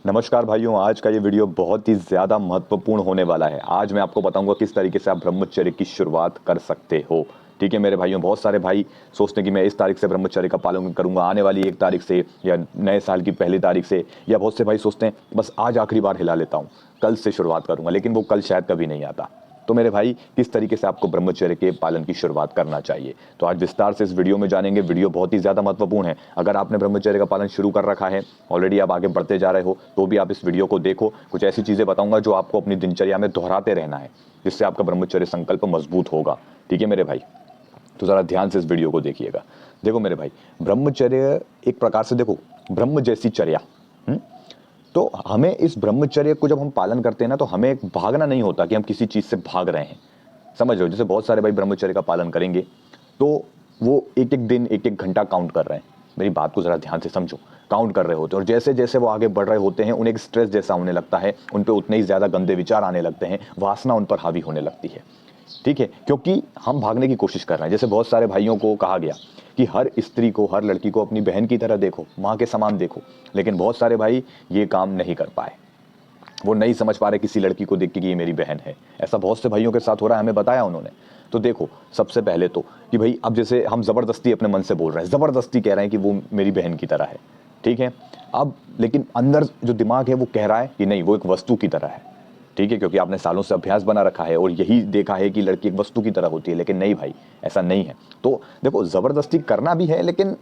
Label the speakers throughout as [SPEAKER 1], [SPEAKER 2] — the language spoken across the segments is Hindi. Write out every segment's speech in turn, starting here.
[SPEAKER 1] नमस्कार भाइयों, आज का ये वीडियो बहुत ही ज़्यादा महत्वपूर्ण होने वाला है। आज मैं आपको बताऊंगा किस तरीके से आप ब्रह्मचर्य की शुरुआत कर सकते हो। ठीक है मेरे भाइयों, बहुत सारे भाई सोचते हैं कि मैं इस तारीख से ब्रह्मचर्य का पालन करूंगा, आने वाली 1 तारीख से या नए साल की पहली तारीख से, या बहुत से भाई सोचते हैं बस आज आखिरी बार हिला लेता हूँ, कल से शुरुआत करूंगा, लेकिन वो कल शायद कभी नहीं आता। तो मेरे भाई, किस तरीके से आपको ब्रह्मचर्य के पालन की शुरुआत करना चाहिए, तो आज विस्तार से इस वीडियो में जानेंगे। वीडियो बहुत ही ज़्यादा महत्वपूर्ण है। अगर आपने ब्रह्मचर्य का पालन शुरू कर रखा है, ऑलरेडी आप आगे बढ़ते जा रहे हो, तो भी आप इस वीडियो को देखो। कुछ ऐसी चीज़ें बताऊंगा जो आपको अपनी दिनचर्या में दोहराते रहना है, जिससे आपका ब्रह्मचर्य संकल्प मजबूत होगा। ठीक है मेरे भाई, तो ज़रा ध्यान से इस वीडियो को देखिएगा। देखो मेरे भाई, ब्रह्मचर्य एक प्रकार से, देखो, ब्रह्म जैसी चर्या। तो हमें इस ब्रह्मचर्य को जब हम पालन करते हैं ना, तो हमें भागना नहीं होता कि हम किसी चीज़ से भाग रहे हैं। समझ रहे हो? जैसे बहुत सारे भाई ब्रह्मचर्य का पालन करेंगे तो वो एक एक दिन एक एक घंटा काउंट कर रहे हैं। मेरी बात को ज़रा ध्यान से समझो। काउंट कर रहे होते हैं और जैसे जैसे वो आगे बढ़ रहे होते हैं, उन्हें एक स्ट्रेस जैसा होने लगता है, उन पे उतने ही ज़्यादा गंदे विचार आने लगते हैं, वासना उन पर हावी होने लगती है। ठीक है, क्योंकि हम भागने की कोशिश कर रहे हैं। जैसे बहुत सारे भाइयों को कहा गया कि हर स्त्री को, हर लड़की को अपनी बहन की तरह देखो, माँ के समान देखो, लेकिन बहुत सारे भाई ये काम नहीं कर पाए। वो नहीं समझ पा रहे किसी लड़की को देख के कि ये मेरी बहन है। ऐसा बहुत से भाइयों के साथ हो रहा है, हमें बताया उन्होंने। तो देखो, सबसे पहले तो कि भाई, अब जैसे हम ज़बरदस्ती अपने मन से बोल रहे हैं, ज़बरदस्ती कह रहे हैं कि वो मेरी बहन की तरह है। ठीक है, अब लेकिन अंदर जो दिमाग है वो कह रहा है कि नहीं, वो एक वस्तु की तरह है। ठीक है, क्योंकि आपने सालों से अभ्यास बना रखा है और यही देखा है कि लड़की एक वस्तु की तरह होती है, लेकिन नहीं भाई, ऐसा नहीं है। तो देखो, ज़बरदस्ती करना भी है, लेकिन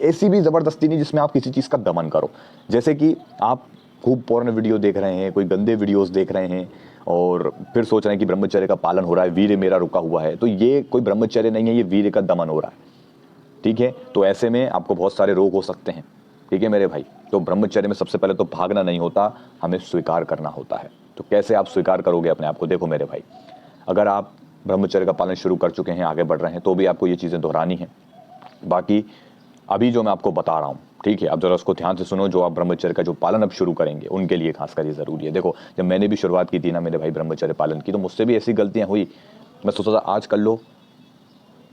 [SPEAKER 1] ऐसी भी ज़बरदस्ती नहीं जिसमें आप किसी चीज़ का दमन करो। जैसे कि आप खूब पोर्न वीडियो देख रहे हैं, कोई गंदे वीडियोस देख रहे हैं और फिर सोच रहे हैं कि ब्रह्मचर्य का पालन हो रहा है, वीर्य मेरा रुका हुआ है, तो ये कोई ब्रह्मचर्य नहीं है, ये वीर्य का दमन हो रहा है। ठीक है, तो ऐसे में आपको बहुत सारे रोग हो सकते हैं। ठीक है मेरे भाई, तो ब्रह्मचर्य में सबसे पहले तो भागना नहीं होता, हमें स्वीकार करना होता है। तो कैसे आप स्वीकार करोगे अपने आप को? देखो मेरे भाई, अगर आप ब्रह्मचर्य का पालन शुरू कर चुके हैं, आगे बढ़ रहे हैं, तो भी आपको ये चीज़ें दोहरानी है। बाकी अभी जो मैं आपको बता रहा हूँ, ठीक है, अब जरा उसको ध्यान से सुनो। जो आप ब्रह्मचर्य का जो पालन अब शुरू करेंगे, उनके लिए खासकर ये ज़रूरी है। देखो, जब मैंने भी शुरुआत की थी ना मेरे भाई ब्रह्मचर्य पालन की, तो मुझसे भी ऐसी गलतियाँ हुई। मैं सोचा था आज कर लो,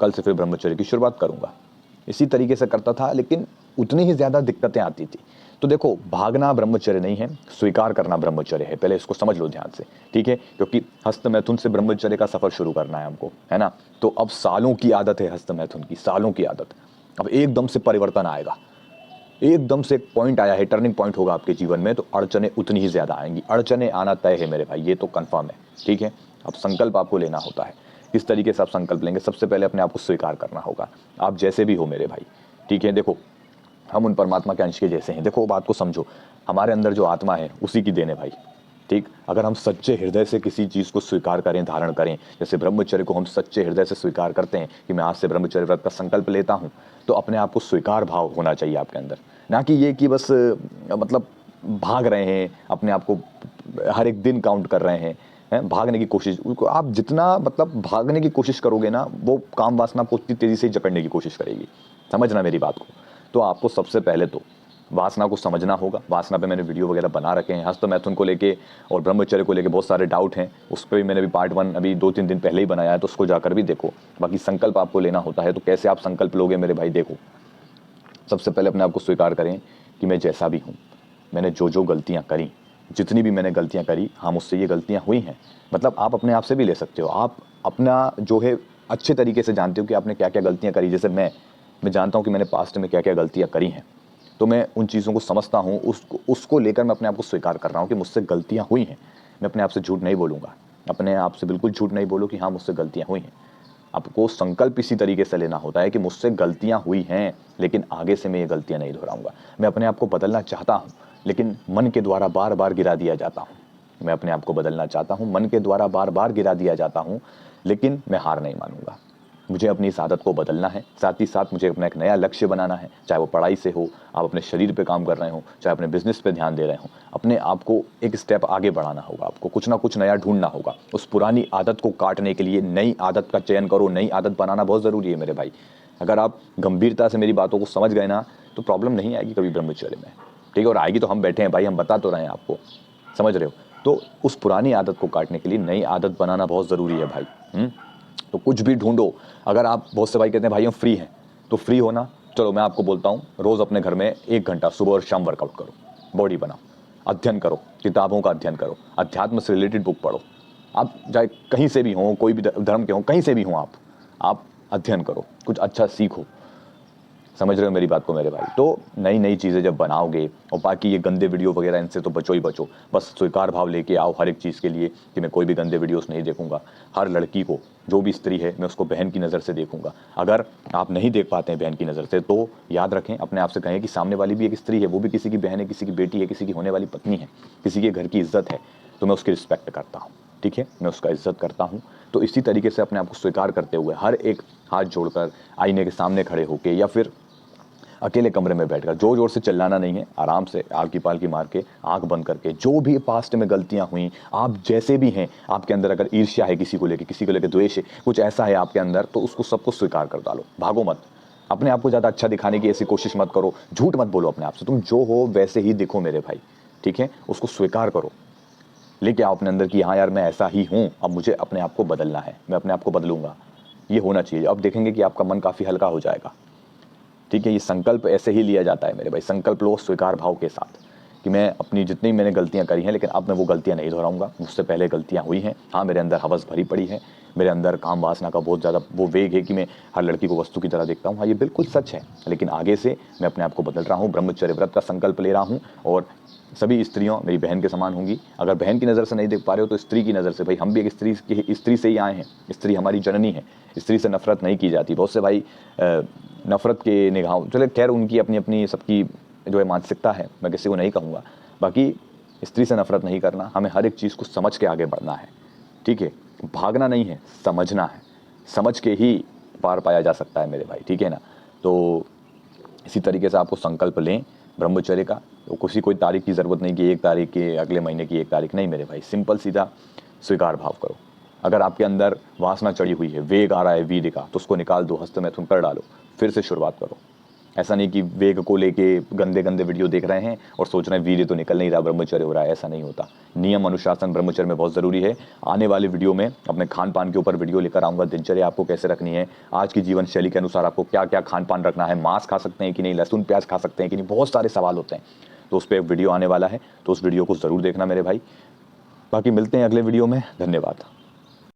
[SPEAKER 1] कल से फिर ब्रह्मचर्य की शुरुआत करूँगा, इसी तरीके से करता था, लेकिन उतनी ही ज़्यादा दिक्कतें आती थी। तो देखो, भागना ब्रह्मचर्य नहीं है, स्वीकार करना ब्रह्मचर्य है। पहले इसको समझ लो ध्यान से, ठीक है, क्योंकि हस्त मैथुन से ब्रह्मचर्य का सफ़र शुरू करना है हमको, है ना। तो अब सालों की आदत है हस्त मैथुन की, सालों की आदत। अब एकदम से परिवर्तन आएगा, एकदम से एक पॉइंट आया है, टर्निंग पॉइंट होगा आपके जीवन में, तो अड़चने उतनी ही ज़्यादा आएंगी। अड़चने आना तय है मेरे भाई, ये तो कन्फर्म है। ठीक है, अब संकल्प आपको लेना होता है। किस तरीके से आप संकल्प लेंगे? सबसे पहले अपने आप को स्वीकार करना होगा, आप जैसे भी हो मेरे भाई। ठीक है, देखो, हम उन परमात्मा के अंश के जैसे हैं। देखो, बात को समझो, हमारे अंदर जो आत्मा है उसी की देन है भाई। ठीक, अगर हम सच्चे हृदय से किसी चीज़ को स्वीकार करें, धारण करें, जैसे ब्रह्मचर्य को हम सच्चे हृदय से स्वीकार करते हैं कि मैं आज से ब्रह्मचर्य व्रत का संकल्प लेता हूं, तो अपने आप को स्वीकार भाव होना चाहिए आपके अंदर। ना कि ये कि बस मतलब भाग रहे हैं, अपने आप को हर एक दिन काउंट कर रहे हैं, भागने की कोशिश। आप जितना मतलब भागने की कोशिश करोगे ना, वो काम वासना आपको उतनी तेज़ी से जकड़ने की कोशिश करेगी। समझना मेरी बात को। तो आपको सबसे पहले तो वासना को समझना होगा। वासना पे मैंने वीडियो वगैरह बना रखे हैं, हस्त मैथुन को लेके और ब्रह्मचर्य को लेके बहुत सारे डाउट हैं, उस पर भी मैंने भी पार्ट 1 अभी 2-3 दिन पहले ही बनाया है, तो उसको जाकर भी देखो। बाकी संकल्प आपको लेना होता है, तो कैसे आप संकल्प लोगे मेरे भाई? देखो, सबसे पहले अपने आप को स्वीकार करें कि मैं जैसा भी हूँ, मैंने जो जो गलतियाँ करी, जितनी भी मैंने गलतियाँ करी, हाँ मुझसे ये गलतियाँ हुई हैं। मतलब आप अपने आप से भी ले सकते हो, आप अपना जो है अच्छे तरीके से जानते हो कि आपने क्या क्या गलतियाँ करी। जैसे मैं जानता हूँ कि मैंने पास्ट में क्या क्या गलतियाँ करी हैं, तो मैं उन चीज़ों को समझता हूँ, उसको लेकर मैं अपने आप को स्वीकार कर रहा हूँ कि मुझसे गलतियाँ हुई हैं। मैं अपने आप से झूठ नहीं बोलूँगा, अपने आप से बिल्कुल झूठ नहीं बोलो कि हाँ मुझसे गलतियाँ हुई हैं। आपको संकल्प इसी तरीके से लेना होता है कि मुझसे गलतियाँ हुई हैं, लेकिन आगे से मैं ये गलतियाँ नहीं दोहराऊंगा। मैं अपने आप को बदलना चाहता हूँ, लेकिन मन के द्वारा बार बार गिरा दिया जाता हूँ। मैं अपने आप को बदलना चाहता हूँ, मन के द्वारा बार बार गिरा दिया जाता हूँ, लेकिन मैं हार नहीं मानूंगा। मुझे अपनी इस आदत को बदलना है, साथ ही साथ मुझे अपना एक नया लक्ष्य बनाना है। चाहे वो पढ़ाई से हो, आप अपने शरीर पे काम कर रहे हो, चाहे अपने बिजनेस पे ध्यान दे रहे हो, अपने आप को एक स्टेप आगे बढ़ाना होगा। आपको कुछ ना कुछ नया ढूंढना होगा। उस पुरानी आदत को काटने के लिए नई आदत का चयन करो। नई आदत बनाना बहुत ज़रूरी है मेरे भाई। अगर आप गंभीरता से मेरी बातों को समझ गए ना, तो प्रॉब्लम नहीं आएगी कभी ब्रह्मचर्य में। ठीक है, और आएगी तो हम बैठे हैं भाई, हम बता तो रहे हैं आपको, समझ रहे हो। तो उस पुरानी आदत को काटने के लिए नई आदत बनाना बहुत ज़रूरी है भाई। तो कुछ भी ढूंढो। अगर आप, बहुत से भाई कहते हैं भाई हम फ्री हैं, तो फ्री होना, चलो मैं आपको बोलता हूँ, रोज़ अपने घर में 1 घंटा सुबह और शाम वर्कआउट करो, बॉडी बनाओ। अध्ययन करो, किताबों का अध्ययन करो, अध्यात्म से रिलेटेड बुक पढ़ो। आप चाहे कहीं से भी हों, कोई भी धर्म के हों, कहीं से भी हों, आप अध्ययन करो, कुछ अच्छा सीखो। समझ रहे हो मेरी बात को मेरे भाई? तो नई नई चीज़ें जब बनाओगे, और बाकी ये गंदे वीडियो वगैरह इनसे तो बचो ही बचो। बस स्वीकार भाव लेके आओ हर एक चीज़ के लिए कि मैं कोई भी गंदे वीडियोस नहीं देखूंगा। हर लड़की को, जो भी स्त्री है, मैं उसको बहन की नज़र से देखूंगा। अगर आप नहीं देख पाते हैं बहन की नज़र से, तो याद रखें, अपने आप से कहें कि सामने वाली भी एक स्त्री है, वो भी किसी की बहन है, किसी की बेटी है, किसी की होने वाली पत्नी है, किसी के घर की इज्जत है, तो मैं उसकी रिस्पेक्ट करता हूँ। ठीक है, मैं उसका इज्जत करता हूँ। तो इसी तरीके से अपने आप को स्वीकार करते हुए हर एक हाथ जोड़कर आईने के सामने खड़े होकर, या फिर अकेले कमरे में बैठकर, जोर जोर से चिल्लाना नहीं है, आराम से आग की पालकी मार के, आंख बंद करके, जो भी पास्ट में गलतियां हुई, आप जैसे भी हैं, आपके अंदर अगर ईर्ष्या है किसी को लेकर द्वेष है, कुछ ऐसा है आपके अंदर, तो उसको सबको स्वीकार कर डालो। भागो मत, अपने आप को ज़्यादा अच्छा दिखाने की ऐसी कोशिश मत करो, झूठ मत बोलो अपने आप से, तुम जो हो वैसे ही दिखो मेरे भाई। ठीक है, उसको स्वीकार करो, लेके आओ अपने अंदर कि हाँ यार मैं ऐसा ही हूँ, अब मुझे अपने आप को बदलना है, मैं अपने आप को बदलूंगा, ये होना चाहिए। अब देखेंगे कि आपका मन काफ़ी हल्का हो जाएगा। ठीक है, ये संकल्प ऐसे ही लिया जाता है मेरे भाई। संकल्प लो स्वीकार भाव के साथ कि मैं अपनी जितनी मैंने गलतियां करी हैं, लेकिन अब मैं वो गलतियां नहीं दोहराऊंगा। मुझसे पहले गलतियां हुई हैं, हाँ मेरे अंदर हवस भरी पड़ी है, मेरे अंदर काम वासना का बहुत ज़्यादा वो वेग है कि मैं हर लड़की को वस्तु की तरह देखता हूँ, हाँ ये बिल्कुल सच है। लेकिन आगे से मैं अपने आप को बदल रहा हूँ, ब्रह्मचर्य व्रत का संकल्प ले रहा हूँ, और सभी स्त्रियों मेरी बहन के समान होंगी। अगर बहन की नज़र से नहीं देख पा रहे हो तो स्त्री की नज़र से, भाई हम भी एक स्त्री से ही आए हैं, स्त्री हमारी जननी है, स्त्री से नफरत नहीं की जाती। बहुत से भाई नफरत के निगाहों, चले खैर उनकी अपनी अपनी सबकी जो है मानसिकता है, मैं किसी को नहीं कहूँगा। बाकी स्त्री से नफरत नहीं करना, हमें हर एक चीज़ को समझ के आगे बढ़ना है। ठीक है, भागना नहीं है, समझना है, समझ के ही पार पाया जा सकता है मेरे भाई। ठीक है ना? तो इसी तरीके से आपको संकल्प लें ब्रह्मचर्य का। तो किसी कोई तारीख की ज़रूरत नहीं कि 1 तारीख के अगले महीने की 1 तारीख, नहीं मेरे भाई, सिंपल सीधा स्वीकार भाव करो। अगर आपके अंदर वासना चढ़ी हुई है, वेग आ रहा है वीर्य का, तो उसको निकाल दो, हस्तमैथुन कर डालो, फिर से शुरुआत करो। ऐसा नहीं कि वेग को लेके गंदे गंदे वीडियो देख रहे हैं और सोच रहे हैं वीर्य तो निकल नहीं रहा, ब्रह्मचर्य हो रहा है। ऐसा नहीं होता। नियम अनुशासन ब्रह्मचर्य में बहुत ज़रूरी है। आने वाले वीडियो में अपने खान पान के ऊपर वीडियो लेकर आऊँगा, दिनचर्या आपको कैसे रखनी है, आज की जीवन शैली के अनुसार आपको क्या क्या खान पान रखना है, मांस खा सकते हैं कि नहीं, लहसुन प्याज खा सकते हैं कि नहीं, बहुत सारे सवाल होते हैं। तो उस पर एक वीडियो आने वाला है, तो उस वीडियो को ज़रूर देखना मेरे भाई। बाकी मिलते हैं अगले वीडियो में, धन्यवाद।